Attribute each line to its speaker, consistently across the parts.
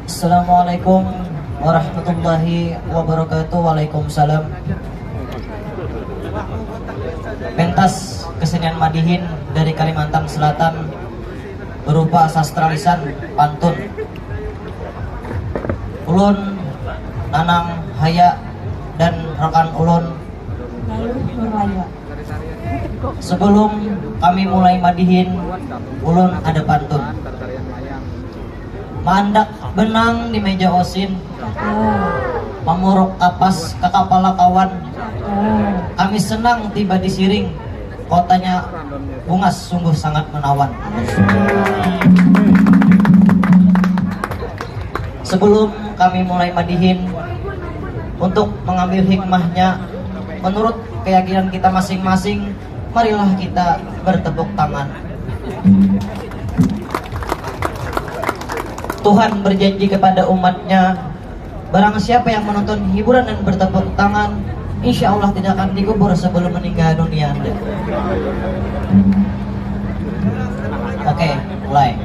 Speaker 1: Assalamualaikum warahmatullahi wabarakatuh. Waalaikumsalam. Pentas kesenian Madihin dari Kalimantan Selatan berupa sastra lisan pantun. Ulun Nanang Haya dan rekan ulun Nuraya. Sebelum kami mulai Madihin, ulun ada pantun. Mandak benang di meja osin, memuruk kapas ke kepala kawan. Kami senang tiba di Siring, kotanya bungas sungguh sangat menawan. Sebelum kami mulai Madihin, untuk mengambil hikmahnya menurut keyakinan kita masing-masing, marilah kita bertepuk tangan. Tuhan berjanji kepada umatnya, barang siapa yang menonton hiburan dan bertepuk tangan, insya Allah tidak akan dikubur sebelum meninggal dunia. Oke, mulai.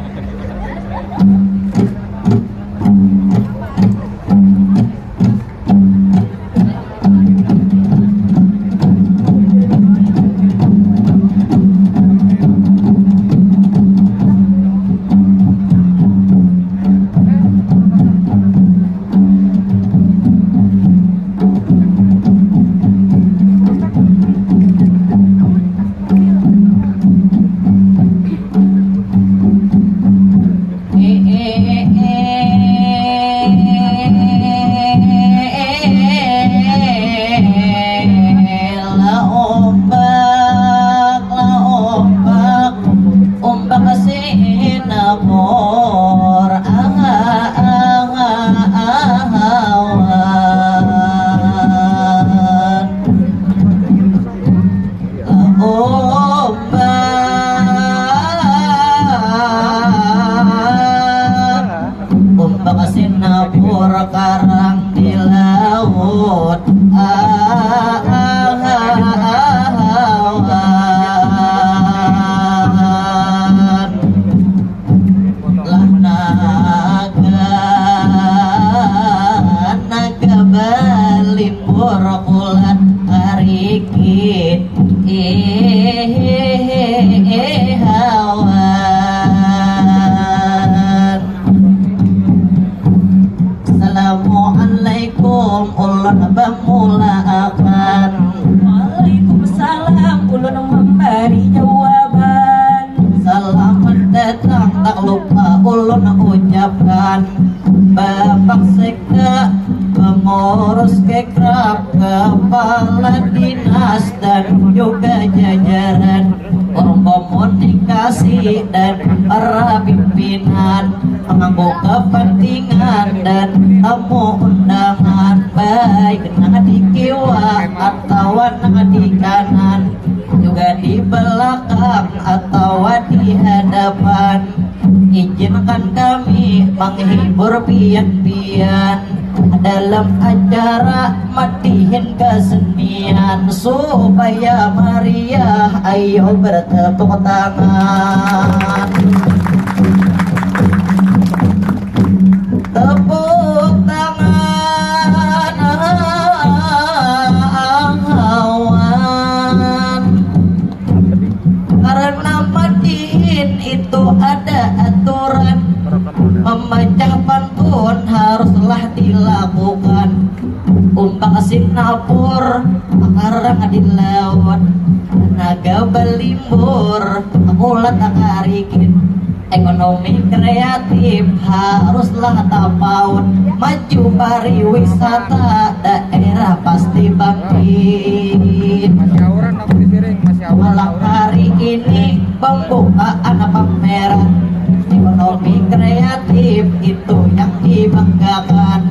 Speaker 1: Karang di laut, lah naga balimbur kulat karikit Assalamualaikum ulun bamulaakan.
Speaker 2: Waalaikumsalam ulun memberi jawaban.
Speaker 1: Selamat datang tak lupa ulun ucapkan. Bapak Sekda pengurus kekrab, kepala dinas dan juga jajaran komunikasi dan para pimpinan, penganggo kepentingan dan tamu undangan, baik nang di kiwa atau nang di kanan, juga di belakang atau di hadapan. Izinkan kami menghibur pian-pian dalam acara Madihin kesenian, supaya meriah, ayo bertepuk tangan. Tepuk tangan awan, karena Madihin itu ada aturan, membaca pantun haruslah dilakukan. Umpang Singapura karang di laut, naga belimbur mulat karikit. Ekonomi kreatif haruslah tapaut, maju pariwisata daerah pasti bangkit. Malam hari ini pembukaan pameran ekonomi kreatif itu yang dibanggakan.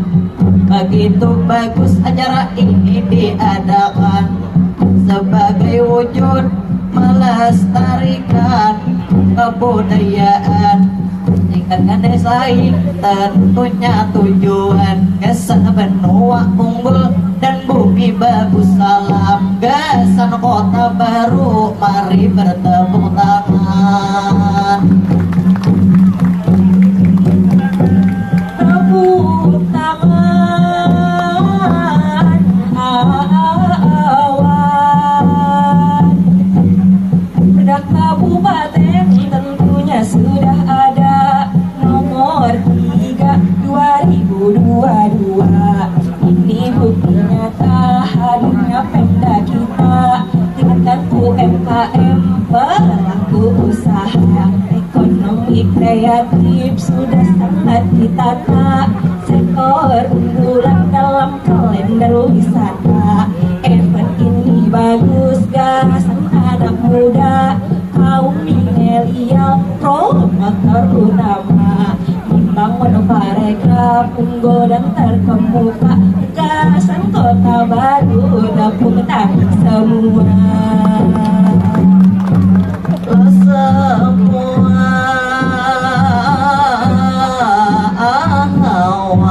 Speaker 1: Begitu bagus acara ini diadakan, sebagai wujud melestarikan kebudayaan, tingkatkan desa tentunya tujuan. Kesan benua unggul dan bumi bagus, salam gasan kota baru, mari bertepuk tangan.
Speaker 2: Tepuk ditata sekor unggulan dalam kalender wisata. Event ini bagus gasan anak muda, kaum milenial promotor utama, membangun parekraf unggul dan terkemuka, gasan kota baru dapur tarik semua.
Speaker 1: Semua awan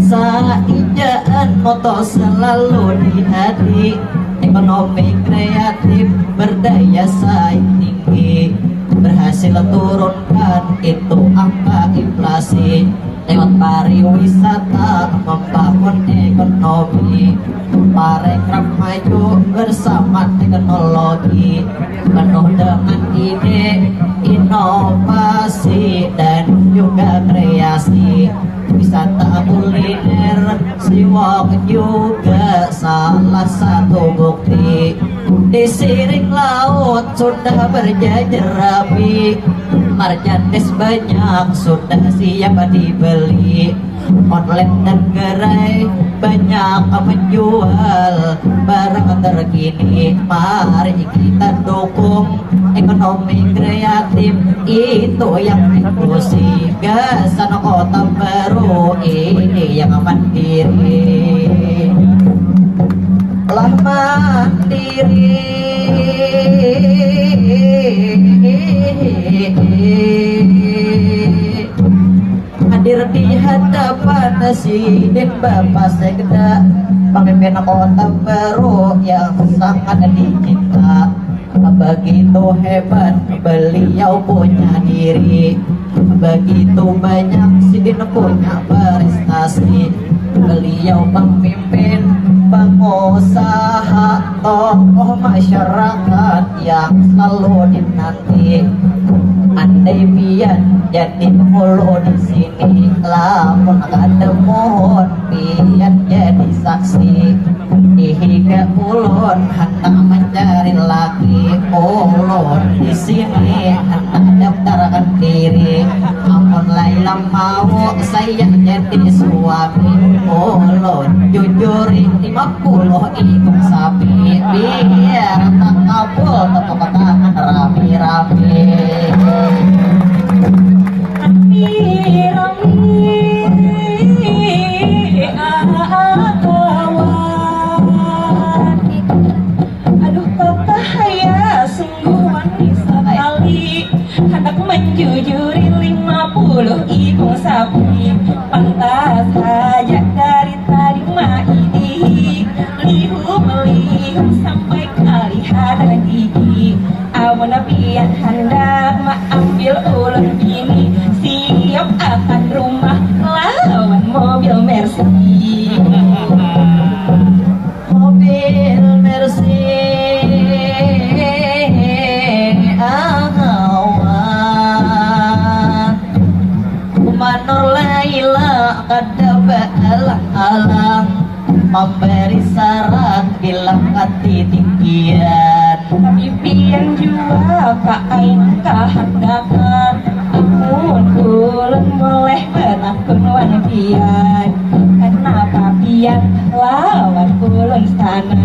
Speaker 1: saijaan moto selalu di hati, ekonomi kreatif berdaya saing tinggi, berhasil turunkan itu angka inflasi lewat pariwisata membangun ekonomi. Parekraf maju bersama teknologi, penuh dengan ide, inovasi dan juga kreasi. Wisata kuliner Siwok juga salah satu bukti. Di siring laut sudah berjajar rapi, marjandes banyak sudah siap dibeli. Online dan gerai banyak menjual barang terkini. Mari kita dukung ekonomi kreatif, itu yang inklusif. Gasan kota baru ini yang mandiri, lah mandiri. Hadir di hadapan Presiden Bapak Sekda, pemimpin kota baru yang sangat dicinta. Begitu hebat beliau punya diri, begitu banyak Sidin punya prestasi. Beliau pemimpin pengusaha, tokoh masyarakat yang selalu dinanti. Andai pian jadi mulu di sini, lamun kada mohon pian jadi saksi. Hingga ulun hendak mencari laki, ulun di sini hendak daftarkan diri. Amun Laila mau saya jadi suami, ulun jujuri 50 ikut sapi, biar tak kabul tepuk tangan rame-rame.
Speaker 2: Aduh papa ya sungguh manis sekali, hendak menjujuri 50 ikung sapi. Pantas saja dari tadi maidi lihum sampai kali hadar gigi. Awan pian hendak ambil ulun ini, siap akan rumah lawan mobil Mercy.
Speaker 1: Mobil Mercy awan Manur Laila kada baalang-alang, memberi syarat bilang ketinggian.
Speaker 2: Tapi pian jua kain kahandakan, amun ulun boleh benakun wan pian. Kenapa pian lawan ulun sana?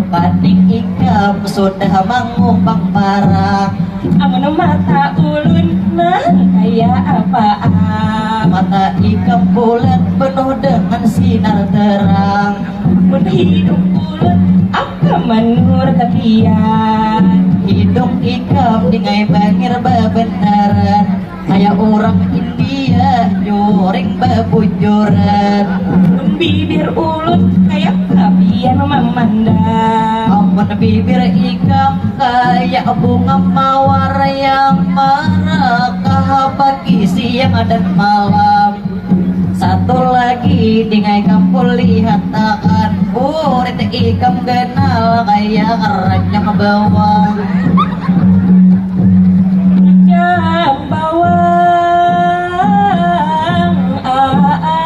Speaker 1: Panik ikam sudah mengubah parah,
Speaker 2: Amun mata ulun nan kaya apaan?
Speaker 1: mata ikam bulan penuh dengan sinar terang.
Speaker 2: Mun hidup ulun apa menur kepian?
Speaker 1: Hidung ikam dingai bangir bebenaran, kayak orang India juring bebujuran.
Speaker 2: Mun bibir ulun kayak kapian memandang.
Speaker 1: Amun bibir ikam kayak bunga mawar yang merekah pagi siang dan malam. Satu lagi dingai kampul lihat akan burit ikam kenal kayak keranjang bawang.
Speaker 2: Yang bawang awan,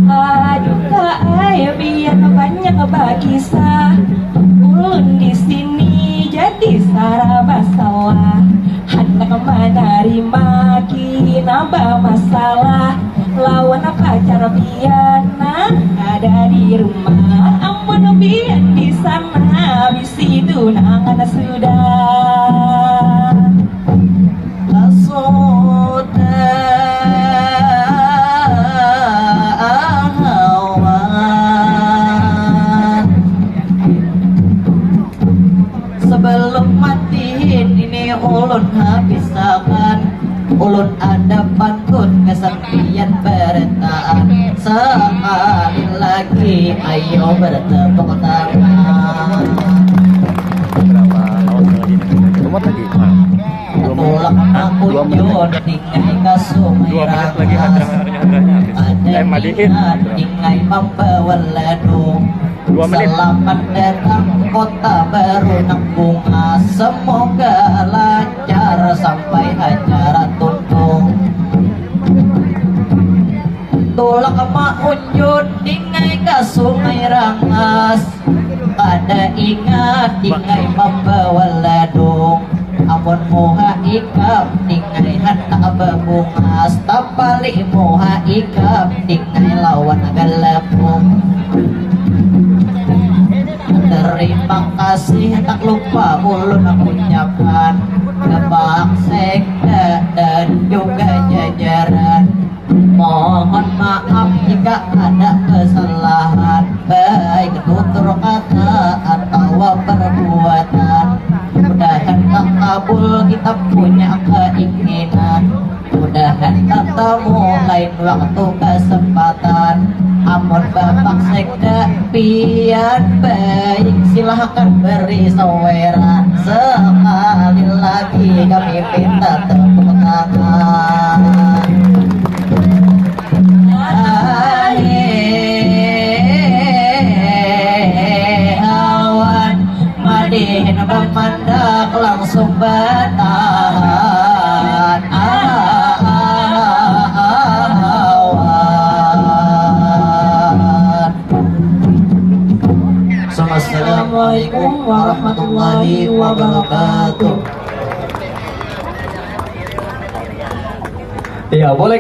Speaker 2: aduh kaya biar banyak bakisah. Ulun di sini jadi yang menerima ki nambah masalah lawan pacar piana ada di rumah amun bian di sana bisi tunangan sudah
Speaker 1: sebelum matiin ini ulun habisakan ulun ada pantun kesepian bertaan sekali lagi ayo bertepuk tangan
Speaker 3: berapa tahun lagi umur lagi
Speaker 1: tulak aku jon tinggai kasumai
Speaker 3: 2 menit lagi hadrahnya
Speaker 1: ada
Speaker 3: madiin
Speaker 1: tinggai membawa ladung
Speaker 3: 2 menit.
Speaker 1: Selamat datang kota baru Bunga, semoga lancar sampai acara tuntung. Tulak ma unjun dingai ke sungai Rangas, ada ingat dingai membawa ladung. Amun moha ikap dingai hantak bebungas, tapali moha ikap dingai lawan galapung. Terima kasih tak lupa ulun mengucapkan kepada sekda dan juga jajaran. Mohon maaf jika ada kesalahan baik tutur kata atau perbuatan. Mudahan tak kabul kita punya keinginan. Mudahan ketemu lain waktu kesempatan. Amun bapak sekda pian baik silahkan beri saweran. Sekali lagi kami minta tepuk tangan. Awan madihin bemandak langsung batahan. Assalamualaikum warahmatullahi wabarakatuh.
Speaker 4: Iya, boleh